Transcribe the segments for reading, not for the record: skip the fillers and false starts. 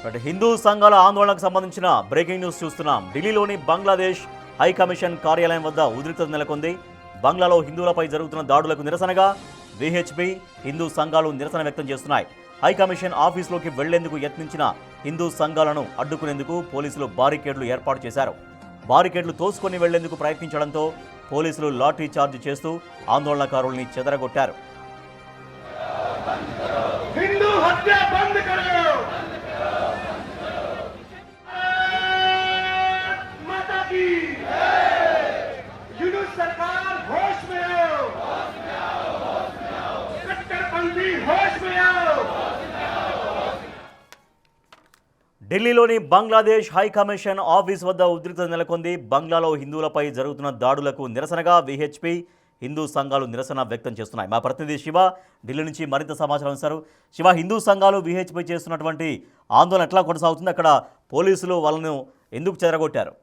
But Hindu సంఘాల ఆందోళనకు సంబంధించిన బ్రేకింగ్ న్యూస్ చూస్తున్నాం. ఢిల్లీలోని బంగ్లాదేశ్ హై కమిషన్ కార్యాలయం వద్ద ఉద్రిక్తత నెలకొంది. బంగ్లాలో హిందువులపై జరుగుతున్న దాడులకు నిరసనగా విహెచ్పి హిందూ సంఘాలు నిరసన వ్యక్తం చేస్తున్నాయి. హై కమిషన్ ఆఫీసులోకి వెళ్లేందుకు యత్నించిన హిందూ సంఘాలను అడ్డుకునేందుకు పోలీసులు బారికేడ్లు ఏర్పాటు చేశారు. బారికేడ్లు తోసుకొని వెళ్లేందుకు ప్రయత్నించడంతో పోలీసులు లాఠీ చార్జ్ చేస్తూ ఆందోళనకారుల్ని చెదరగొట్టారు. हिंदू हत्या बंद करो, माता की यूनुस सरकार होश में आओ, कट्टरपंथी होश में आओ। ఢిల్లీలోని బంగ్లాదేశ్ హై కమిషన్ ఆఫీస్ వద్ద ఉద్రిక్తత నెలకొంది. బంగ్లాలో హిందువులపై జరుగుతున్న దాడులకు నిరసనగా విహెచ్పి హిందూ సంఘాలు నిరసన వ్యక్తం చేస్తున్నాయి. మా ప్రతినిధి శివ ఢిల్లీ నుంచి మరింత సమాచారం ఇస్తారు. శివ, హిందూ సంఘాలు విహెచ్పి చేస్తున్నటువంటి ఆందోళన ఎట్లా కొనసాగుతుంది? అక్కడ పోలీసులు వాళ్ళను ఎందుకు చెదరగొట్టారు?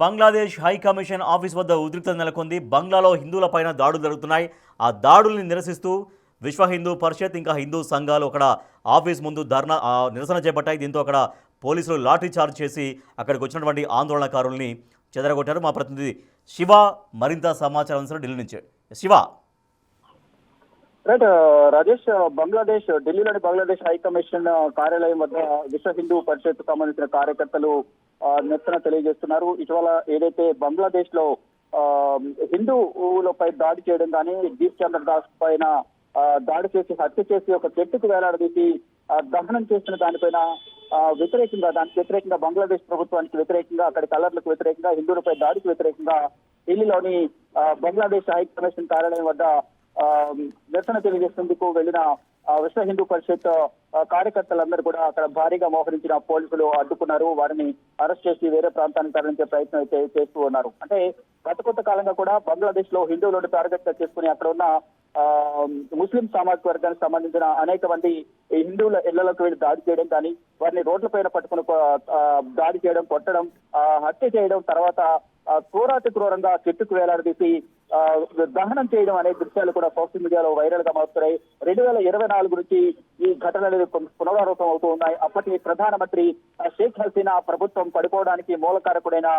బంగ్లాదేశ్ హై కమిషన్ ఆఫీస్ వద్ద ఉద్రిక్తత నెలకొంది. బంగ్లాలో హిందువులపైన దాడులు జరుగుతున్నాయి. ఆ దాడుల్ని నిరసిస్తూ విశ్వ హిందూ పరిషత్ ఇంకా హిందూ సంఘాలు అక్కడ ఆఫీస్ ముందు నిరసన చేపట్టాయి. దీంతో అక్కడ పోలీసులు లాఠీ చార్జ్ చేసి అక్కడికి వచ్చినటువంటి ఆందోళనకారుల్ని చెదరగొట్టారు. మా ప్రతినిధి శివ మరింత సమాచారం ఢిల్లీ నుంచి. శివ. రైట్ రాజేష్, ఢిల్లీలోని బంగ్లాదేశ్ హై కమిషన్ కార్యాలయం వద్ద విశ్వ హిందూ పరిషత్ సంబంధించిన కార్యకర్తలు నిరసన తెలియజేస్తున్నారు. ఇటీవల ఏదైతే బంగ్లాదేశ్ లో హిందువులపై దాడి చేయడం కానీ దీప్ చంద్ర దాస్ పైన దాడి చేసి హత్య చేసి ఒక చెట్టుకు వేలాడదీసి దహనం చేసిన దానిపైన దానికి వ్యతిరేకంగా బంగ్లాదేశ్ ప్రభుత్వానికి వ్యతిరేకంగా అక్కడి కలర్లకు వ్యతిరేకంగా హిందువులపై దాడికి వ్యతిరేకంగా ఢిల్లీలోని బంగ్లాదేశ్ హై కమిషన్ కార్యాలయం వద్ద నిరసన తెలియజేసేందుకు వెళ్లిన విశ్వ హిందూ పరిషత్ కార్యకర్తలందరూ కూడా అక్కడ భారీగా మోహరించిన పోలీసులు అడ్డుకున్నారు. వారిని అరెస్ట్ చేసి వేరే ప్రాంతానికి తరలించే ప్రయత్నం అయితే చేస్తూ ఉన్నారు. అంటే గత కొంత కాలంగా కూడా బంగ్లాదేశ్ లో హిందువులను టార్గెట్ గా చేసుకుని అక్కడ ఉన్న ముస్లిం సామాజిక వర్గానికి సంబంధించిన అనేక మంది హిందువుల ఇళ్లలోకి వెళ్ళి దాడి చేయడం కానీ వారిని రోడ్లపైన పట్టుకుని దాడి చేయడం, కొట్టడం, హత్య చేయడం, తర్వాత క్రూరంగా చెట్టుకు వేలాడదీసి దహనం చేయడం అనే దృశ్యాలు కూడా సోషల్ మీడియాలో వైరల్ గా మారుతున్నాయి. 2024 నుంచి ఈ ఘటనలు పునరావృతం అవుతూ ఉన్నాయి. అప్పటి ప్రధానమంత్రి షేక్ హసీనా ప్రభుత్వం పడిపోవడానికి మూలకారకుడైన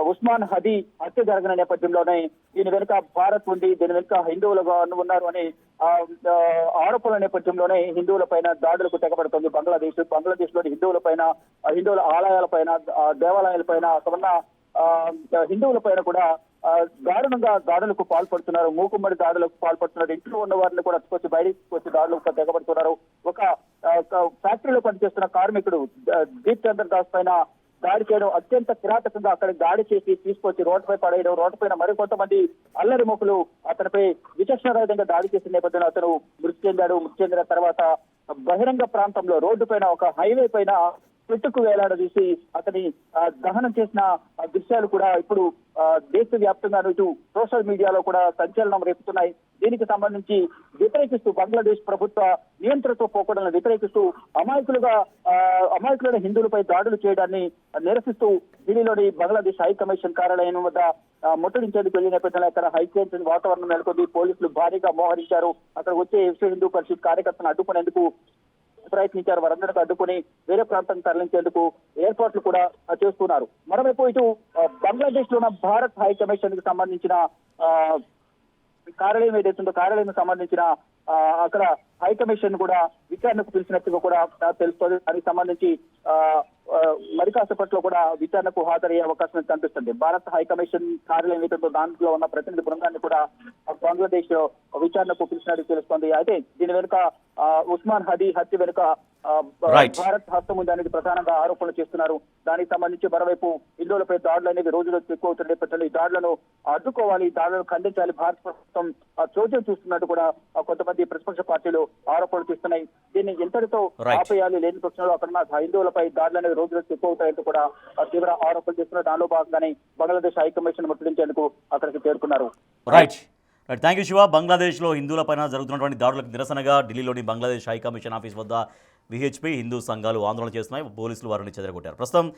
ఉస్మాన్ హదీ హత్య జరిగిన నేపథ్యంలోనే దీని వెనుక భారత్ ఉంది, దీని వెనుక హిందువులుగా ఉన్నారు అనే ఆరోపణల నేపథ్యంలోనే హిందువుల పైన దాడులకు తెగబడుతుంది బంగ్లాదేశ్ లోని హిందువుల ఆలయాలపైన, దేవాలయాలపైన, అక్కడ హిందువుల పైన కూడా దారుణంగా దాడులకు పాల్పడుతున్నారు. మూకుమ్మడి దాడులకు పాల్పడుతున్నారు. ఇంట్లో ఉన్న వారిని కూడా బయటికి వచ్చి దాడులకు తెగబడుతున్నారు. ఒక ఫ్యాక్టరీలో పనిచేస్తున్న కార్మికుడు దీప్ చంద్ర దాస్ పైన దాడి చేయడం, అత్యంత కిరాతకంగా అక్కడ దాడి చేసి తీసుకొచ్చి రోడ్డుపై పడేయడం, రోడ్డు పైన మరికొంతమంది అల్లరి మొక్కులు అతనిపై విచక్షణరహితంగా దాడి చేసిన నేపథ్యంలో అతను మృతి చెందిన తర్వాత బహిరంగ ప్రాంతంలో రోడ్డు పైన ఒక హైవే పైన చెట్టుకు వేలాడదీసి అతని దహనం చేసిన దృశ్యాలు కూడా ఇప్పుడు దేశవ్యాప్తంగా ఇటు సోషల్ మీడియాలో కూడా సంచలనం రేపుతున్నాయి. దీనికి సంబంధించి వ్యతిరేకిస్తూ బంగ్లాదేశ్ ప్రభుత్వ నియంత్రణతో పోకడలను వ్యతిరేకిస్తూ అమాయకులైన హిందువులపై దాడులు చేయడాన్ని నిరసిస్తూ ఢిల్లీలోని బంగ్లాదేశ్ హై కమిషన్ కార్యాలయం వద్ద ముట్టడించేందుకు వెళ్లిన నేపథ్యంలో అక్కడ హైకోర్టు వాతావరణం నెలకొంది. పోలీసులు భారీగా మోహరించారు. అక్కడ వచ్చే విశ్వ హిందూ పరిషత్ కార్యకర్తలను అడ్డుకునేందుకు ప్రయత్నించారు. వారందరికీ అడ్డుకుని వేరే ప్రాంతానికి తరలించేందుకు ఏర్పాట్లు కూడా చేస్తున్నారు. మరోవైపు ఇటు బంగ్లాదేశ్ లో ఉన్న భారత్ హై కమిషన్ కి సంబంధించిన కార్యాలయం ఏదైతుందో కార్యాలయం సంబంధించిన అక్కడ హై కమిషన్ కూడా విచారణకు పిలిచినట్టుగా కూడా తెలుస్తుంది. దానికి సంబంధించి మరి కాసేపట్లో కూడా విచారణకు హాజరయ్యే అవకాశం కనిపిస్తుంది. భారత్ హై కమిషన్ కార్యాలయం ఏదైతుందో దాంట్లో ఉన్న ప్రతినిధి బృందాన్ని కూడా బంగ్లాదేశ్ విచారణకు పిలిచినట్టు తెలుస్తోంది. అయితే దీని వెనుక ఉస్మాన్ హదీ హత్య వెనుక భారత్ హస్తం ఉందనేది ప్రధానంగా ఆరోపణలు చేస్తున్నారు. దానికి సంబంధించి మరోవైపు హిందువులపై దాడులు అనేవి రోజులు ఎక్కువ అవుతున్న నేపథ్యంలో ఈ దాడులను అడ్డుకోవాలి, ఈ దాడులను ఖండించాలి, భారత ప్రభుత్వం చోద్యం చూస్తున్నట్టు కూడా కొంతమంది ప్రతిపక్ష పార్టీలు ఆరోపణలు చేస్తున్నాయి. దీన్ని ఎంతటితో ఆపేయాలి, లేని పక్షంలో అక్కడ హిందువులపై దాడులు అనేవి రోజులకు ఎక్కువ అవుతాయంటూ కూడా తీవ్ర ఆరోపణలు చేస్తున్నారు. దానిలో భాగంగానే బంగ్లాదేశ్ హై కమిషన్ ముట్టడించేందుకు అక్కడికి చేరుకున్నారు. Thank you Shiva. బంగ్లాదేశ్లో హిందువులపైన జరుగుతున్నటువంటి దాడులకు నిరసనగా ఢిల్లీలోని బంగ్లాదేశ్ హై కమిషన్ ఆఫీస్ వద్ద విహెచ్పి హిందూ సంఘాలు ఆందోళన చేస్తున్నాయి. పోలీసులు వారిని చెదరగొట్టారు. ప్రస్తుతం